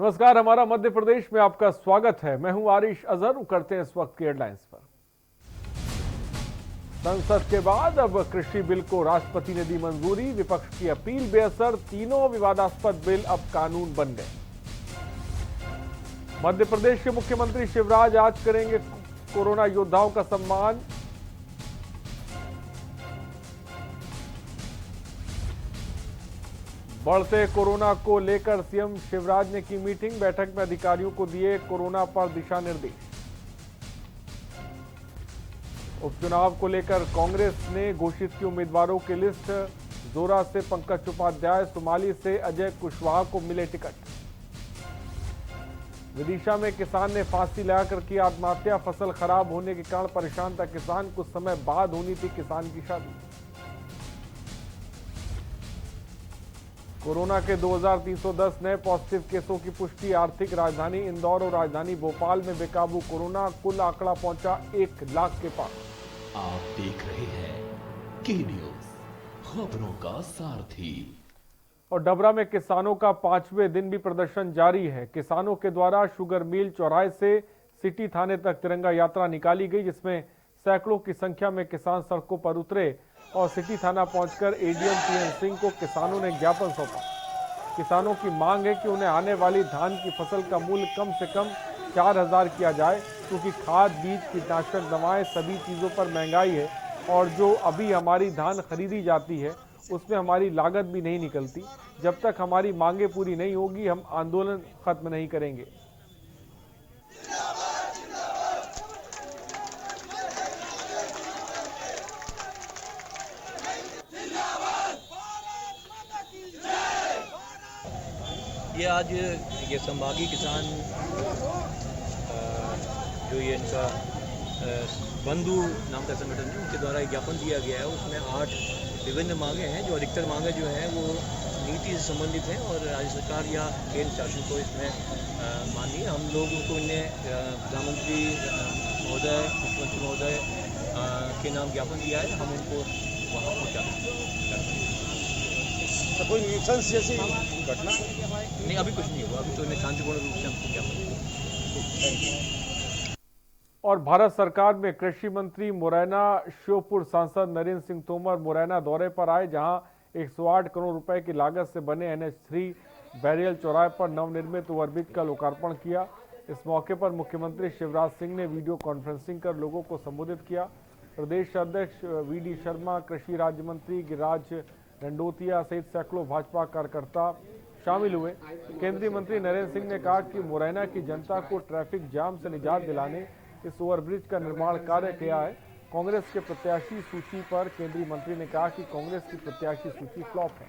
नमस्कार, हमारा मध्य प्रदेश में आपका स्वागत है। मैं हूं आरिश अजहर। करते हैं इस वक्त की हेडलाइंस पर। संसद के बाद अब कृषि बिल को राष्ट्रपति ने दी मंजूरी। विपक्ष की अपील बेअसर, तीनों विवादास्पद बिल अब कानून बन गए। मध्य प्रदेश के मुख्यमंत्री शिवराज आज करेंगे कोरोना योद्धाओं का सम्मान। बढ़ते कोरोना को लेकर सीएम शिवराज ने की मीटिंग। बैठक में अधिकारियों को दिए कोरोना पर दिशा निर्देश। उपचुनाव को लेकर कांग्रेस ने घोषित की उम्मीदवारों की लिस्ट। जोरा से पंकज उपाध्याय, सुमाली से अजय कुशवाहा को मिले टिकट। विदिशा में किसान ने फांसी लगाकर की आत्महत्या। फसल खराब होने के कारण परेशान था किसान। कुछ समय बाद होनी थी किसान की शादी। कोरोना के 2310 नए पॉजिटिव केसों की पुष्टि। आर्थिक राजधानी इंदौर और राजधानी भोपाल में बेकाबू कोरोना। कुल आंकड़ा पहुंचा 1 लाख के पार। आप देख रहे हैं के न्यूज, खबरों का सारथी। और डबरा में किसानों का 5वें दिन भी प्रदर्शन जारी है। किसानों के द्वारा शुगर मिल चौराहे से सिटी थाने तक तिरंगा यात्रा निकाली गई, जिसमें सैकड़ों की संख्या में किसान सड़कों पर उतरे और सिटी थाना पहुंचकर एडीएम पीएन सिंह को किसानों ने ज्ञापन सौंपा। किसानों की मांग है कि उन्हें आने वाली धान की फसल का मूल्य कम से कम 4000 किया जाए, क्योंकि खाद, बीज, कीटनाशक दवाएं, सभी चीज़ों पर महंगाई है और जो अभी हमारी धान खरीदी जाती है उसमें हमारी लागत भी नहीं निकलती। जब तक हमारी मांगें पूरी नहीं होगी हम आंदोलन खत्म नहीं करेंगे। ये आज ये संभागीय किसान जो ये इनका बंधु नाम का संगठन है, उनके द्वारा एक ज्ञापन दिया गया है। उसमें 8 विभिन्न मांगे हैं। जो अधिकतर मांगे जो हैं वो नीति से संबंधित हैं और राज्य सरकार या केंद्र शासन को इसमें माननी है। हम लोग उनको इन्हें प्रधानमंत्री महोदय, मुख्यमंत्री महोदय के नाम ज्ञापन दिया है। हम उनको वहाँ पहुँचा तो कोई न्यूसेंस जैसी घटना नहीं, अभी कुछ नहीं हुआ। अभी तो इन्हें शांतिपूर्ण रूप से हमको ज्ञापन दिया। और भारत सरकार में कृषि मंत्री मुरैना श्योपुर सांसद नरेंद्र सिंह तोमर मुरैना दौरे पर आए, जहां 108 करोड़ रुपए की लागत से बने NH3 बैरियल चौराहे पर नवनिर्मित ओवरब्रिज का लोकार्पण किया। इस मौके पर मुख्यमंत्री शिवराज सिंह ने वीडियो कॉन्फ्रेंसिंग कर लोगों को संबोधित किया। प्रदेश अध्यक्ष VD शर्मा, कृषि राज्य मंत्री गिरिराज रंडोतिया सहित सैकड़ों भाजपा कार्यकर्ता शामिल हुए। केंद्रीय मंत्री नरेंद्र सिंह ने कहा कि मुरैना की जनता को ट्रैफिक जाम से निजात दिलाने इस ओवरब्रिज का निर्माण कार्य किया है। कांग्रेस के प्रत्याशी सूची पर केंद्रीय मंत्री ने कहा कि कांग्रेस की प्रत्याशी सूची फ्लॉप है।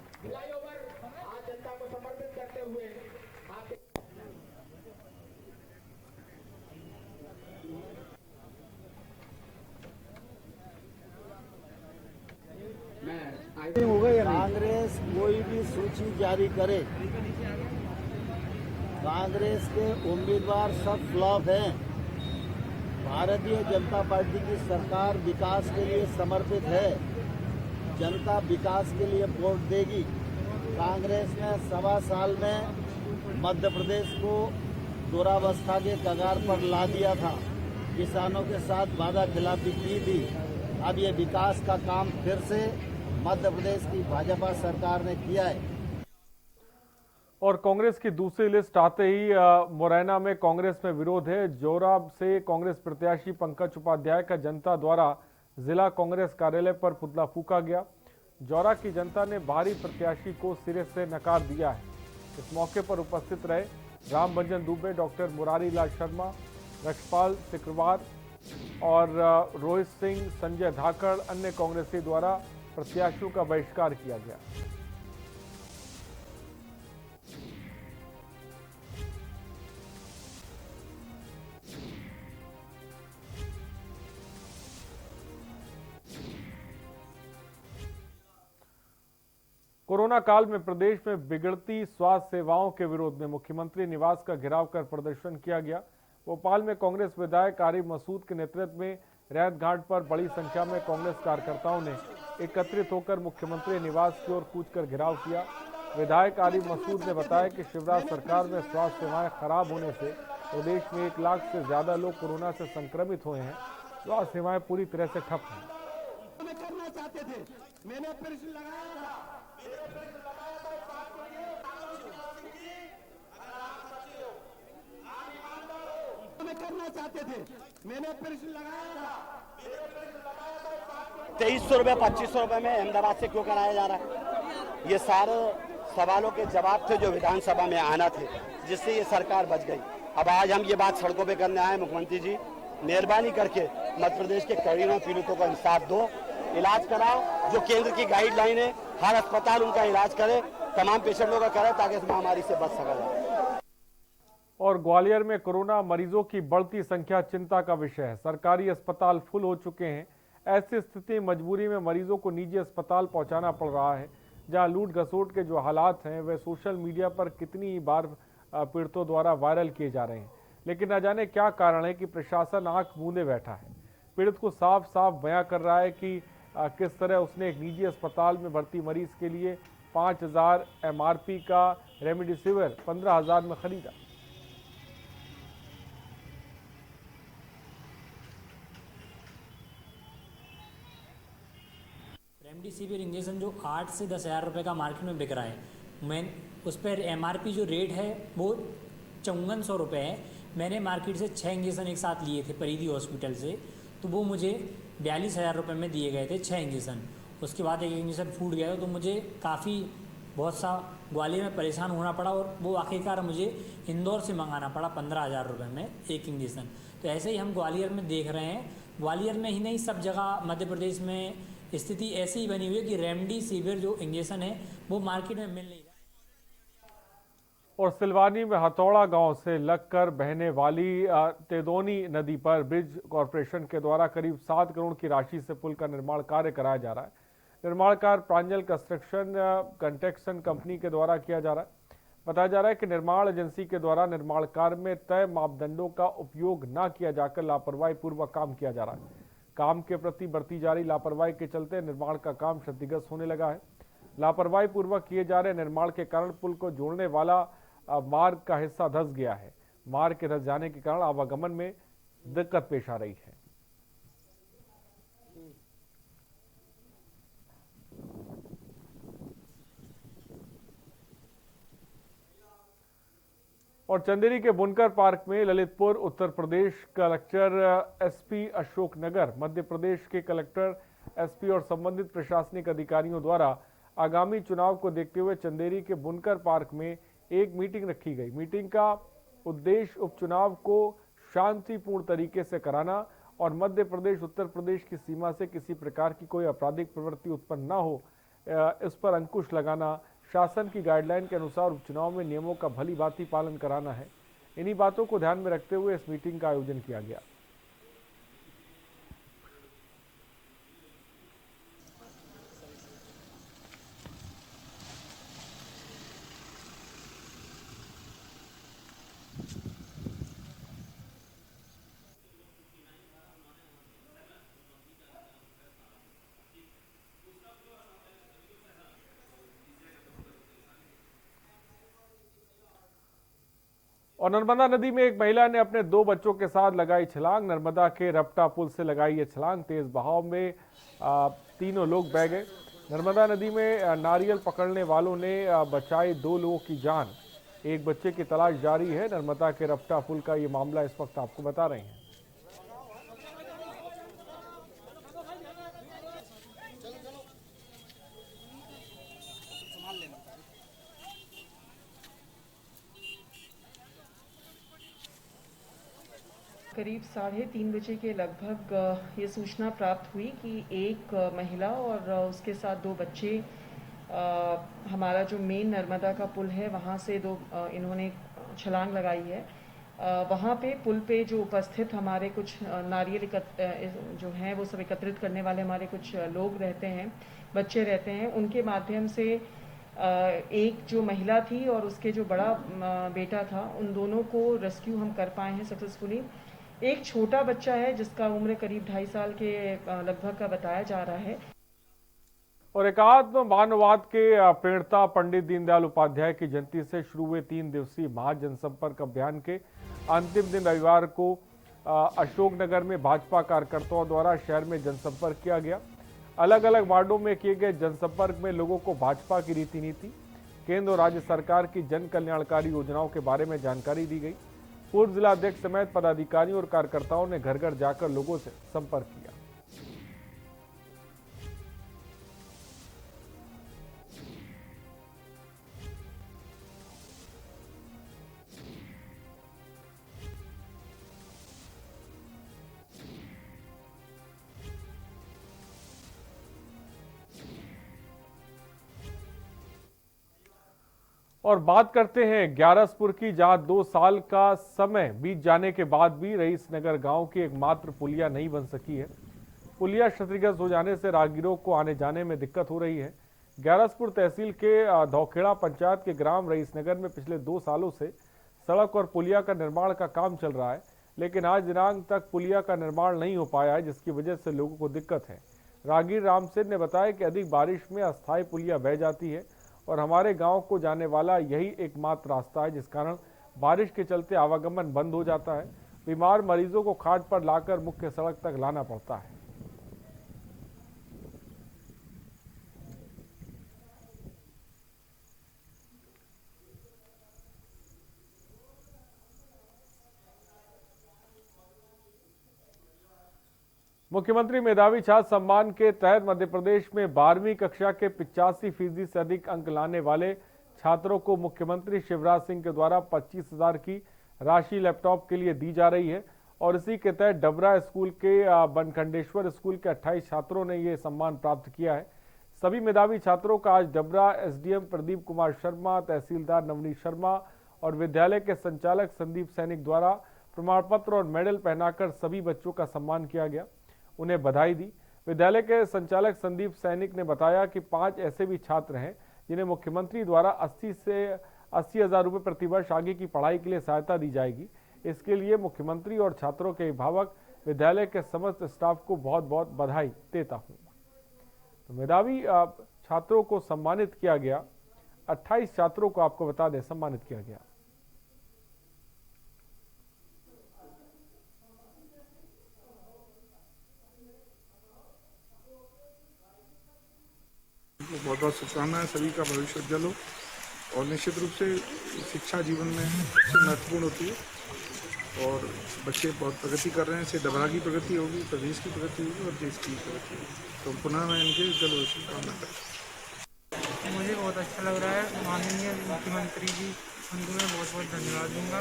कांग्रेस कोई भी सूची जारी करे, कांग्रेस के उम्मीदवार सब फ्लॉप हैं। भारतीय जनता पार्टी की सरकार विकास के लिए समर्पित है। जनता विकास के लिए वोट देगी। कांग्रेस ने 1.25 साल में मध्य प्रदेश को दुरावस्था के कगार पर ला दिया था। किसानों के साथ वादा खिलाफी की थी। अब ये विकास का काम फिर से मध्य प्रदेश की भाजपा सरकार ने किया है। और कांग्रेस की दूसरी लिस्ट आते ही मुरैना में कांग्रेस में विरोध है। जोरा से कांग्रेस प्रत्याशी पंकज उपाध्याय का जनता द्वारा जिला कांग्रेस कार्यालय पर पुतला फूंका गया। जोरा की जनता ने बाहरी प्रत्याशी को सिरे से नकार दिया है। इस मौके पर उपस्थित रहे रामभंजन दुबे, डॉक्टर मुरारी लाल शर्मा, रक्षपाल सिकरवार और रोहित सिंह, संजय धाकड़। अन्य कांग्रेसी द्वारा प्रत्याशियों का बहिष्कार किया गया। कोरोना काल में प्रदेश में बिगड़ती स्वास्थ्य सेवाओं के विरोध में मुख्यमंत्री निवास का घेराव कर प्रदर्शन किया गया। भोपाल में कांग्रेस विधायक आरिफ मसूद के नेतृत्व में रैत घाट पर बड़ी संख्या में कांग्रेस कार्यकर्ताओं ने एकत्रित होकर मुख्यमंत्री निवास की ओर कूच कर घेराव किया। विधायक आरिफ मसूद ने बताया कि शिवराज सरकार में स्वास्थ्य सेवाएं खराब होने से प्रदेश में 1 लाख से ज्यादा लोग कोरोना से संक्रमित हुए हैं। स्वास्थ्य सेवाएं पूरी तरह से ठप हैं। करना चाहते थे, मैंने प्रश्न लगाया था, करना चाहते थे, मैंने प्रश्न लगाया था। 2300 रुपये 2500 रुपये में अहमदाबाद से क्यों कराया जा रहा है? ये सारे सवालों के जवाब थे जो विधानसभा में आना थे, जिससे ये सरकार बच गई। अब आज हम ये बात सड़कों पे करने आए। मुख्यमंत्री जी, मेहरबानी करके मध्य प्रदेश के करोड़ों पीड़ितों को इंसाफ दो, इलाज कराओ। जो केंद्र की गाइडलाइन है, हर अस्पताल उनका इलाज करे, तमाम पेशेंटों का करे, ताकि इस महामारी से बच सका जाए। और ग्वालियर में कोरोना मरीजों की बढ़ती संख्या चिंता का विषय है। सरकारी अस्पताल फुल हो चुके हैं। ऐसी स्थिति मजबूरी में मरीजों को निजी अस्पताल पहुंचाना पड़ रहा है, जहां लूट घसोट के जो हालात हैं वे सोशल मीडिया पर कितनी बार पीड़ितों द्वारा वायरल किए जा रहे हैं। लेकिन न जाने क्या कारण है कि प्रशासन आंख मूंदे बैठा है। पीड़ित को साफ साफ बयां कर रहा है कि किस तरह उसने एक निजी अस्पताल में भर्ती मरीज के लिए 5000 MRP का रेमडेसिविर 15,000 में खरीदा। रेमडेसिविर इंजेक्शन जो 8 से 10,000 रुपये का मार्केट में बिक रहा है, मैं उस पर MRP जो रेट है वो 5400 रुपये है। मैंने मार्केट से 6 इंजेक्शन एक साथ लिए थे परिधि हॉस्पिटल से, तो वो मुझे 42,000 रुपये में दिए गए थे 6 इंजेक्शन। उसके बाद एक इंजेक्शन फूट गया तो मुझे काफ़ी बहुत सा ग्वालियर में परेशान होना पड़ा, और वो आखिरकार मुझे इंदौर से मंगाना पड़ा 15,000 रुपये में एक इंजेक्शन। तो ऐसे ही हम ग्वालियर में देख रहे हैं। ग्वालियर में ही नहीं, सब जगह मध्य प्रदेश में स्थिति ऐसी ही बनी हुई है कि रेमडेसिविर जो इंजेक्शन है वो मार्केट में मिल नहीं रहा है। और सिलवानी में हथौड़ा गांव से लगकर बहने वाली तेदोनी नदी पर ब्रिज कॉरपोरेशन के द्वारा करीब 7 करोड़ की राशि से पुल का निर्माण कार्य कराया जा रहा है। निर्माण कार्य प्रांजल कंस्ट्रक्शन कंपनी के द्वारा किया जा रहा है। बताया जा रहा है कि निर्माण एजेंसी के द्वारा निर्माण कार्य में तय मापदंडों का उपयोग न किया जाकर लापरवाही पूर्वक काम किया जा रहा है। काम के प्रति बढ़ती जा रही लापरवाही के चलते निर्माण का काम क्षतिग्रस्त होने लगा है। लापरवाही पूर्वक किए जा रहे निर्माण के कारण पुल को जोड़ने वाला मार्ग का हिस्सा धंस गया है। मार्ग के धंस जाने के कारण आवागमन में दिक्कत पेश आ रही है। और चंदेरी के बुनकर पार्क में ललितपुर उत्तर प्रदेश कलेक्टर SP अशोकनगर, मध्य प्रदेश के कलेक्टर SP और संबंधित प्रशासनिक अधिकारियों द्वारा आगामी चुनाव को देखते हुए चंदेरी के बुनकर पार्क में एक मीटिंग रखी गई। मीटिंग का उद्देश्य उपचुनाव को शांतिपूर्ण तरीके से कराना और मध्य प्रदेश उत्तर प्रदेश की सीमा से किसी प्रकार की कोई आपराधिक प्रवृत्ति उत्पन्न न हो, इस पर अंकुश लगाना, शासन की गाइडलाइन के अनुसार उपचुनाव में नियमों का भली भांति पालन कराना है। इन्हीं बातों को ध्यान में रखते हुए इस मीटिंग का आयोजन किया गया। और नर्मदा नदी में एक महिला ने अपने 2 बच्चों के साथ लगाई छलांग। नर्मदा के रपटा पुल से लगाई ये छलांग। तेज बहाव में तीनों लोग बह गए। नर्मदा नदी में नारियल पकड़ने वालों ने बचाई 2 लोगों की जान। एक बच्चे की तलाश जारी है। नर्मदा के रपटा पुल का ये मामला इस वक्त आपको बता रहे हैं। करीब 3:30 बजे के लगभग ये सूचना प्राप्त हुई कि एक महिला और उसके साथ 2 बच्चे हमारा जो मेन नर्मदा का पुल है वहाँ से इन्होंने छलांग लगाई है। वहाँ पे पुल पे जो उपस्थित हमारे कुछ नारियल जो हैं वो सब एकत्रित करने वाले हमारे कुछ लोग रहते हैं, बच्चे रहते हैं। उनके माध्यम से एक जो महिला थी और उसके जो बड़ा बेटा था, उन दोनों को रेस्क्यू हम कर पाए हैं सक्सेसफुली। एक छोटा बच्चा है जिसका उम्र करीब 2.5 साल के लगभग का बताया जा रहा है। और एकात्म मानववाद के प्रणेता पंडित दीनदयाल उपाध्याय की जयंती से शुरू हुए 3 दिवसीय महाजनसंपर्क अभियान के अंतिम दिन रविवार को अशोकनगर में भाजपा कार्यकर्ताओं द्वारा शहर में जनसंपर्क किया गया। अलग अलग वार्डों में किए गए जनसंपर्क में लोगों को भाजपा की रीति नीति, केंद्र और राज्य सरकार की जन कल्याणकारी योजनाओं के बारे में जानकारी दी गई। पूर्व जिलाध्यक्ष समेत पदाधिकारियों और कार्यकर्ताओं ने घर घर जाकर लोगों से संपर्क किया। और बात करते हैं ग्यारसपुर की, जहां 2 साल का समय बीत जाने के बाद भी रईसनगर गांव की एकमात्र पुलिया नहीं बन सकी है। पुलिया क्षतिग्रस्त हो जाने से राहगीरों को आने जाने में दिक्कत हो रही है। ग्यारसपुर तहसील के धौखेड़ा पंचायत के ग्राम रईसनगर में पिछले 2 सालों से सड़क और पुलिया का निर्माण का काम चल रहा है, लेकिन आज दिनांक तक पुलिया का निर्माण नहीं हो पाया है, जिसकी वजह से लोगों को दिक्कत है। राहगीर रामसेन ने बताया कि अधिक बारिश में अस्थायी पुलिया बह जाती है और हमारे गांव को जाने वाला यही एकमात्र रास्ता है, जिस कारण बारिश के चलते आवागमन बंद हो जाता है। बीमार मरीजों को खाट पर लाकर मुख्य सड़क तक लाना पड़ता है। मुख्यमंत्री मेधावी छात्र सम्मान के तहत मध्य प्रदेश में 12वीं कक्षा के 85% से अधिक अंक लाने वाले छात्रों को मुख्यमंत्री शिवराज सिंह के द्वारा 25,000 की राशि लैपटॉप के लिए दी जा रही है। और इसी के तहत डबरा स्कूल के बनखंडेश्वर स्कूल के 28 छात्रों ने यह सम्मान प्राप्त किया है। सभी मेधावी छात्रों का आज डबरा एसडीएम प्रदीप कुमार शर्मा, तहसीलदार नवनीत शर्मा और विद्यालय के संचालक संदीप सैनिक द्वारा प्रमाण पत्र और मेडल पहनाकर सभी बच्चों का सम्मान किया गया, उन्हें बधाई दी। विद्यालय के संचालक संदीप सैनिक ने बताया कि 5 ऐसे भी छात्र हैं जिन्हें मुख्यमंत्री द्वारा 80,000 रुपये प्रतिवर्ष आगे की पढ़ाई के लिए सहायता दी जाएगी। इसके लिए मुख्यमंत्री और छात्रों के अभिभावक विद्यालय के समस्त स्टाफ को बहुत बहुत बधाई देता हूं। तो मेधावी छात्रों को सम्मानित किया गया, 28 छात्रों को आपको बता दें सम्मानित किया गया। बहुत बहुत शुभकामनाएं। सभी का भविष्य उज्जवल हो और निश्चित रूप से शिक्षा जीवन में सबसे महत्वपूर्ण होती है और बच्चे बहुत प्रगति कर रहे हैं। इससे डबरा की प्रगति होगी, प्रदेश की प्रगति होगी और देश की प्रगति होगी। तो पुनः मैं इनके उज्जवल भविष्य की कामना करता हूँ। मुझे बहुत अच्छा लग रहा है। माननीय मुख्यमंत्री जी, उनको मैं बहुत बहुत धन्यवाद दूंगा।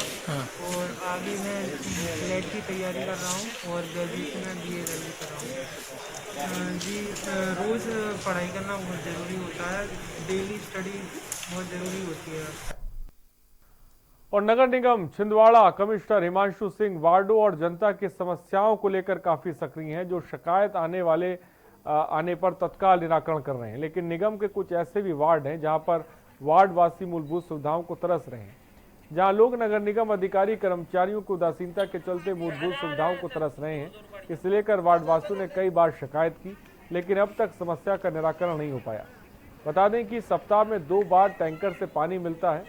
और आगे मैं नेट की तैयारी कर रहा हूँ और ग्रेजुएशन में BA कर रहा हूँ जी। रोज़ पढ़ाई करना बहुत ज़रूरी होता है, डेली स्टडी बहुत ज़रूरी होती है। और नगर निगम छिंदवाड़ा कमिश्नर हिमांशु सिंह वार्डों और जनता की समस्याओं को लेकर काफ़ी सक्रिय हैं, जो शिकायत आने पर तत्काल निराकरण कर रहे हैं। लेकिन निगम के कुछ ऐसे भी वार्ड हैं जहां पर वार्डवासी मूलभूत सुविधाओं को तरस रहे हैं, जहां लोग नगर निगम अधिकारी कर्मचारियों की उदासीनता के चलते मूलभूत सुविधाओं को तरस रहे हैं। इसे लेकर वार्डवासियों ने कई बार शिकायत की, लेकिन अब तक समस्या का निराकरण नहीं हो पाया। बता दें कि सप्ताह में 2 बार टैंकर से पानी मिलता है।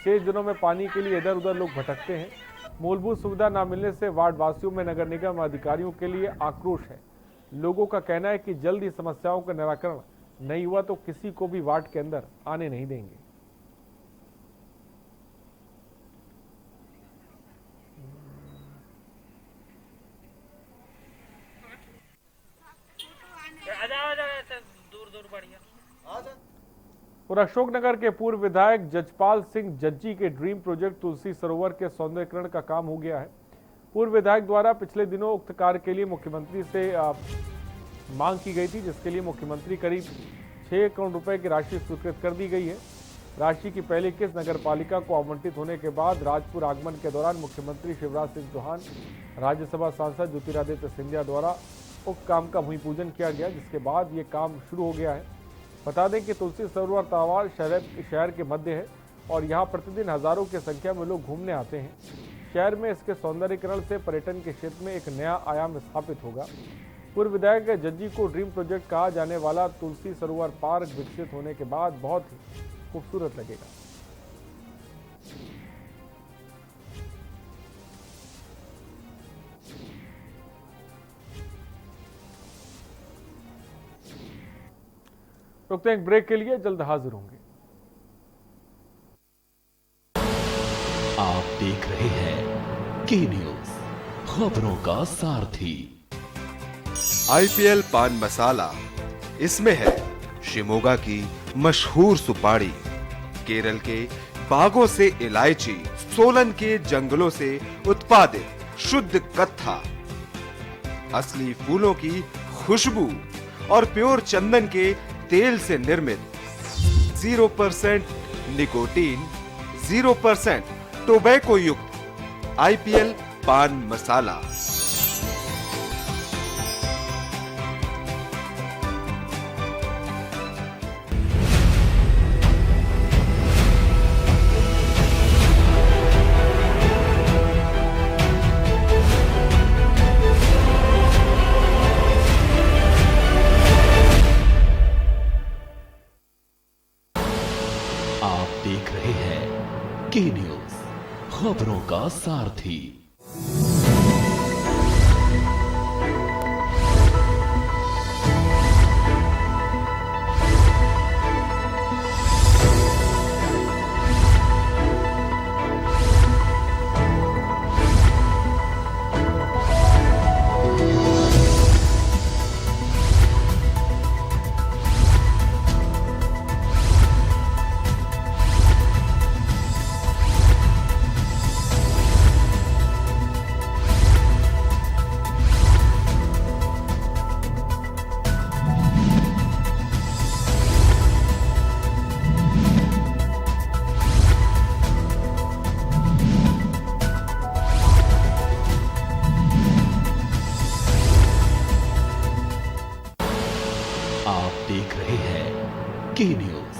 शेष दिनों में पानी के लिए इधर उधर लोग भटकते हैं। मूलभूत सुविधा न मिलने से वार्डवासियों में नगर निगम अधिकारियों के लिए आक्रोश है। लोगों का कहना है कि जल्द ही समस्याओं का निराकरण नहीं हुआ तो किसी को भी वार्ड के अंदर आने नहीं देंगे। और अशोकनगर के पूर्व विधायक जजपाल सिंह जज्जी के ड्रीम प्रोजेक्ट तुलसी सरोवर के सौंदर्यीकरण का काम हो गया है। पूर्व विधायक द्वारा पिछले दिनों उक्त कार्य के लिए मुख्यमंत्री से मांग की गई थी, जिसके लिए मुख्यमंत्री करीब 6 करोड़ रुपए की राशि स्वीकृत कर दी गई है। राशि की पहली किस्त नगर पालिका को आवंटित होने के बाद राजपुर आगमन के दौरान मुख्यमंत्री शिवराज सिंह चौहान, राज्यसभा सांसद ज्योतिरादित्य सिंधिया द्वारा उक्त काम का भूमि पूजन किया गया, जिसके बाद ये काम शुरू हो गया है। बता दें कि तुलसी सरोवर तालाब शहर के मध्य है और यहाँ प्रतिदिन हजारों की संख्या में लोग घूमने आते हैं। शहर में इसके सौंदर्यीकरण से पर्यटन के क्षेत्र में एक नया आयाम स्थापित होगा। पूर्व विधायक जज्जी को ड्रीम प्रोजेक्ट कहा जाने वाला तुलसी सरोवर पार्क विकसित होने के बाद बहुत ही खूबसूरत लगेगा। रुकते हैं एक ब्रेक के लिए, जल्द हाजिर होंगे। आप देख रहे हैं के न्यूज, खबरों का सारथी। आईपीएल पान मसाला, इसमें है शिमोगा की मशहूर सुपारी, केरल के बागों से इलायची, सोलन के जंगलों से उत्पादित शुद्ध कत्था, असली फूलों की खुशबू और प्योर चंदन के तेल से निर्मित 0% निकोटीन, 0% टोबैको युक्त आईपीएल पान मसाला। आप देख रहे हैं के न्यूज, खबरों का सारथी। आप देख रहे हैं के न्यूज,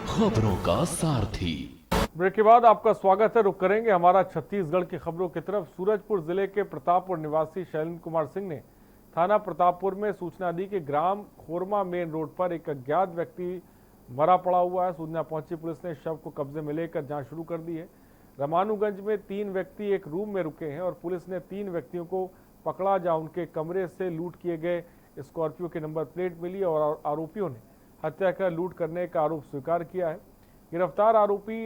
खबरों का सारथी। ब्रेक के बाद आपका स्वागत है। रुक करेंगे हमारा छत्तीसगढ़ की खबरों की तरफ। सूरजपुर जिले के प्रतापपुर निवासी शैलेंद्र कुमार सिंह ने थाना प्रतापपुर में सूचना दी कि ग्राम खोरमा मेन रोड पर एक अज्ञात व्यक्ति मरा पड़ा हुआ है। सूचना पहुंची पुलिस ने शव को कब्जे में लेकर जांच शुरू कर दी है। रामानुगंज में 3 व्यक्ति एक रूम में रुके हैं और पुलिस ने 3 व्यक्तियों को पकड़ा, जहां उनके कमरे से लूट किए गए स्कॉर्पियो की नंबर प्लेट मिली और आरोपियों ने हत्या कर लूट करने का आरोप स्वीकार किया है। गिरफ्तार आरोपी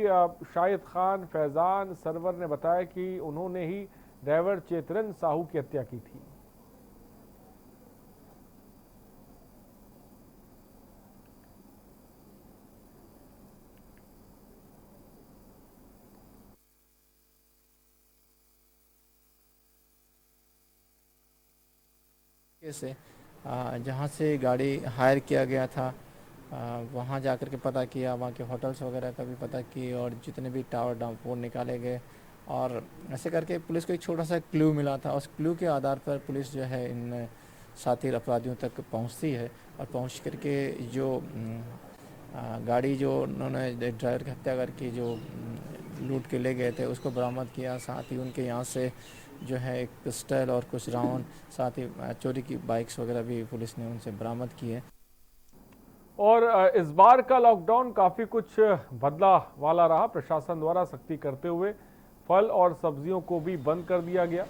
शाहिद खान फैजान सरवर ने बताया कि उन्होंने ही ड्राइवर चेतरन साहू की हत्या की थी। से जहाँ से गाड़ी हायर किया गया था वहाँ जाकर के पता किया, वहाँ के होटल्स वगैरह का भी पता किया और जितने भी टावर डाउन निकाले गए और ऐसे करके पुलिस को एक छोटा सा क्लू मिला था। उस क्लू के आधार पर पुलिस जो है इन साथी अपराधियों तक पहुँचती है और पहुँच करके जो गाड़ी जो उन्होंने ड्राइवर की हत्या करके जो लूट के ले गए थे उसको बरामद किया। साथ ही उनके यहाँ से जो है एक पिस्टल और कुछ राउंड, साथ ही चोरी की बाइक्स वगैरह भी पुलिस ने उनसे बरामद की है। और इस बार का लॉकडाउन काफ़ी कुछ बदला वाला रहा। प्रशासन द्वारा सख्ती करते हुए फल और सब्जियों को भी बंद कर दिया गया।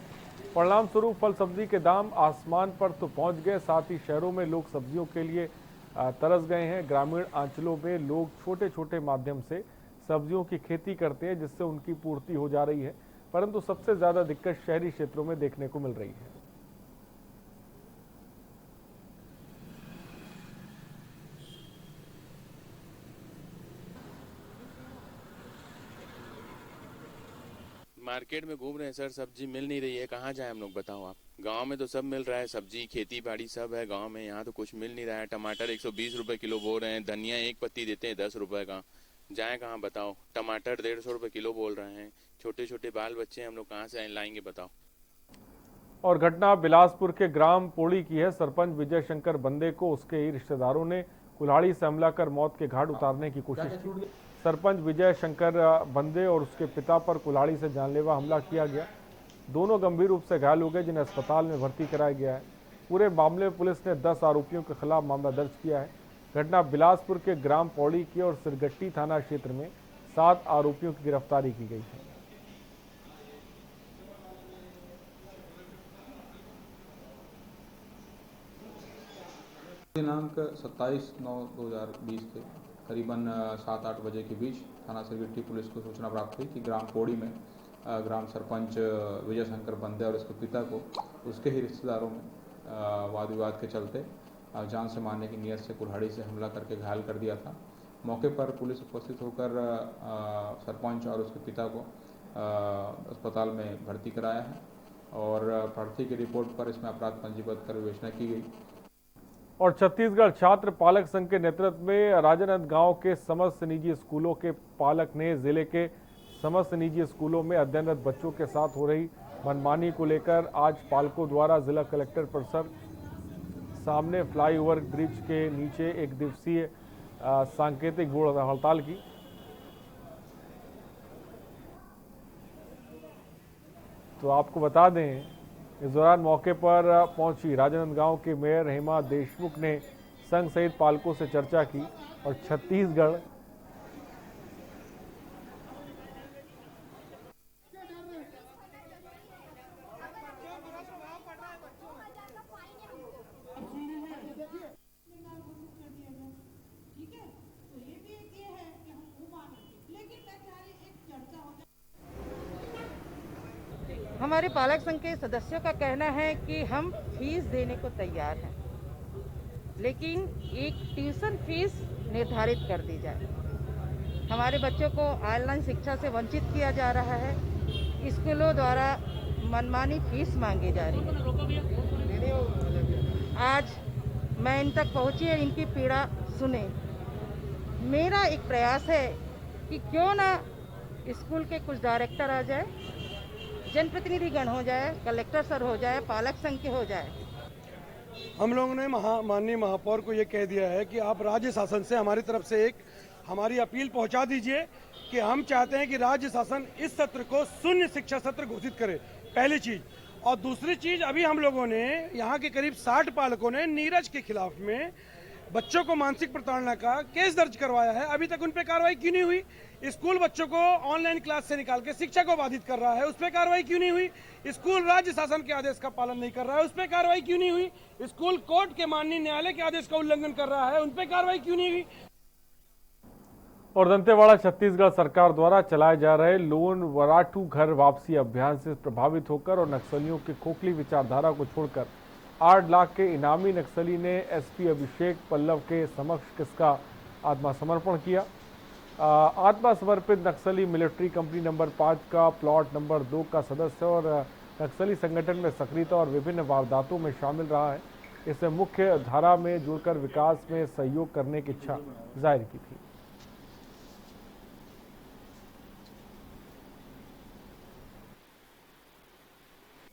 परिणाम स्वरूप फल सब्जी के दाम आसमान पर तो पहुंच गए, साथ ही शहरों में लोग सब्जियों के लिए तरस गए हैं। ग्रामीण अंचलों में लोग छोटे छोटे माध्यम से सब्जियों की खेती करते हैं, जिससे उनकी पूर्ति हो जा रही है, परंतु सबसे ज़्यादा दिक्कत शहरी क्षेत्रों में देखने को मिल रही है। मार्केट में घूम रहे हैं सर, सब्जी मिल नहीं रही है, कहाँ जाए हम लोग बताओ आप। गांव में तो सब मिल रहा है, सब्जी खेती बाड़ी सब है गांव में, यहाँ तो कुछ मिल नहीं रहा है। टमाटर 120 रुपए किलो बोल रहे हैं, धनिया एक पत्ती देते हैं 10 रुपए का, जाए कहाँ बताओ। टमाटर 150 रुपए किलो बोल रहे हैं, छोटे छोटे बाल बच्चे हम लोग कहाँ से लाएंगे बताओ। और घटना बिलासपुर के ग्राम पोड़ी की है। सरपंच विजय शंकर बंदे को उसके ही रिश्तेदारों ने कुल्हाड़ी से हमला कर मौत के घाट उतारने की कोशिश की। सरपंच विजय शंकर बंदे और उसके पिता पर कुल्हाड़ी से जानलेवा हमला किया गया। दोनों गंभीर रूप से घायल हो गए, जिन्हें अस्पताल में भर्ती कराया गया है। पूरे मामले में पुलिस ने 10 आरोपियों के खिलाफ मामला दर्ज किया है। घटना बिलासपुर के ग्राम पौड़ी की और सिरगट्टी थाना क्षेत्र में 7 आरोपियों की गिरफ्तारी की गई है। दिनांक 27/9/2020 के करीबन 7-8 बजे के बीच थाना सिरगिट्टी पुलिस को सूचना प्राप्त हुई कि ग्राम पौड़ी में ग्राम सरपंच विजय शंकर बंदे और उसके पिता को उसके ही रिश्तेदारों में वाद विवाद के चलते जान से मारने की नीयत से कुल्हाड़ी से हमला करके घायल कर दिया था। मौके पर पुलिस उपस्थित होकर सरपंच और उसके पिता को अस्पताल में भर्ती कराया है और प्रार्थी की रिपोर्ट पर इसमें अपराध पंजीबद्ध कर विवेचना की गई। और छत्तीसगढ़ छात्र पालक संघ के नेतृत्व में राजानंद गांव के समस्त निजी स्कूलों के पालक ने जिले के समस्त निजी स्कूलों में अध्ययनरत बच्चों के साथ हो रही मनमानी को लेकर आज पालकों द्वारा जिला कलेक्टर परिसर सामने फ्लाईओवर ब्रिज के नीचे एक दिवसीय सांकेतिक बोर्ड हड़ताल की। तो आपको बता दें, इस दौरान मौके पर पहुंची राजनांदगांव के मेयर हेमा देशमुख ने संघ सहित पालकों से चर्चा की और छत्तीसगढ़ हमारे पालक संघ के सदस्यों का कहना है कि हम फीस देने को तैयार हैं, लेकिन एक ट्यूशन फीस निर्धारित कर दी जाए। हमारे बच्चों को ऑनलाइन शिक्षा से वंचित किया जा रहा है। स्कूलों द्वारा मनमानी फीस मांगी जा रही है। आज मैं इन तक पहुंची है, इनकी पीड़ा सुने। मेरा एक प्रयास है कि क्यों ना स्कूल के कुछ डायरेक्टर आ जाए, जनप्रतिनिधिगण हो जाए, कलेक्टर सर हो जाए, पालक संघ के हो जाए। हम लोगों ने माननीय महापौर को ये कह दिया है कि आप राज्य शासन से हमारी तरफ से एक हमारी अपील पहुंचा दीजिए कि हम चाहते हैं कि राज्य शासन इस सत्र को शून्य शिक्षा सत्र घोषित करे, पहली चीज। और दूसरी चीज, अभी हम लोगों ने यहाँ के करीब 60 पालकों ने नीरज के खिलाफ में बच्चों को मानसिक प्रताड़ना का केस दर्ज करवाया है। अभी तक उन पर कार्रवाई क्यों नहीं हुई? स्कूल बच्चों को ऑनलाइन क्लास से निकाल के शिक्षा को बाधित कर रहा है, उस पर कार्रवाई क्यों नहीं हुई? स्कूल राज्य शासन के आदेश का पालन नहीं कर रहा है, उस पर कार्रवाई क्यों नहीं हुई? स्कूल कोर्ट के माननीय न्यायालय के आदेश का उल्लंघन कर रहा है, उन पर कार्रवाई क्यों नहीं हुई? और दंतेवाड़ा छत्तीसगढ़ सरकार द्वारा चलाए जा रहे लोन वराटू घर वापसी अभियान से प्रभावित होकर और नक्सलियों की खोखली विचारधारा को छोड़कर 8 लाख के इनामी नक्सली ने एसपी अभिषेक पल्लव के समक्ष किसका आत्मसमर्पण किया। आत्मसमर्पित नक्सली मिलिट्री कंपनी नंबर 5 का प्लॉट नंबर 2 का सदस्य और नक्सली संगठन में सक्रियता और विभिन्न वारदातों में शामिल रहा है। इसे मुख्य धारा में जुड़कर विकास में सहयोग करने की इच्छा जाहिर की थी।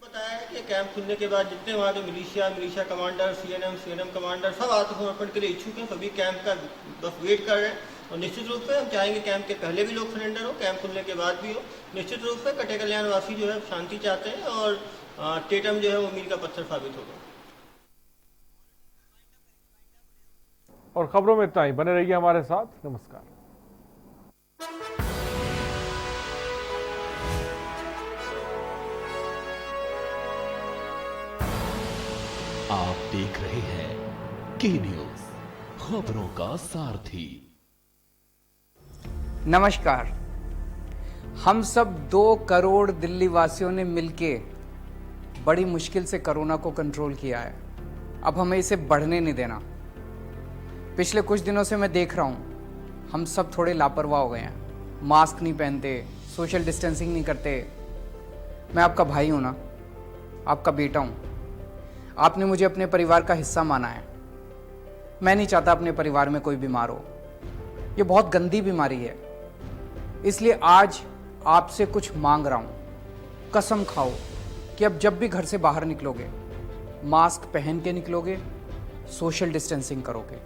बताया है कि कैंप खुलने के बाद जितने वहाँ के मिलिशिया कमांडर, सीएनएम कमांडर सब आत्मसमर्पण के लिए इच्छुक हैं। सभी कैंप का बस वेट कर रहे हैं और निश्चित रूप से हम चाहेंगे कैंप के पहले भी लोग सरेंडर हो, कैंप खुलने के बाद भी हो। निश्चित रूप से कटे कल्याण वासी जो है शांति चाहते हैं और टेटम जो है वो मील का पत्थर साबित होगा। और खबरों में इतना ही। बने रहिए हमारे साथ। नमस्कार। आप देख रहे हैं के न्यूज, खबरों का सारथी। नमस्कार। हम सब 2 करोड़ दिल्ली वासियों ने मिलके बड़ी मुश्किल से कोरोना को कंट्रोल किया है। अब हमें इसे बढ़ने नहीं देना। पिछले कुछ दिनों से मैं देख रहा हूँ हम सब थोड़े लापरवाह हो गए हैं। मास्क नहीं पहनते, सोशल डिस्टेंसिंग नहीं करते। मैं आपका भाई हूँ ना, आपका बेटा हूँ। आपने मुझे अपने परिवार का हिस्सा माना है। मैं नहीं चाहता अपने परिवार में कोई बीमार हो। ये बहुत गंदी बीमारी है, इसलिए आज आपसे कुछ मांग रहा हूँ। कसम खाओ कि अब जब भी घर से बाहर निकलोगे मास्क पहन के निकलोगे, सोशल डिस्टेंसिंग करोगे।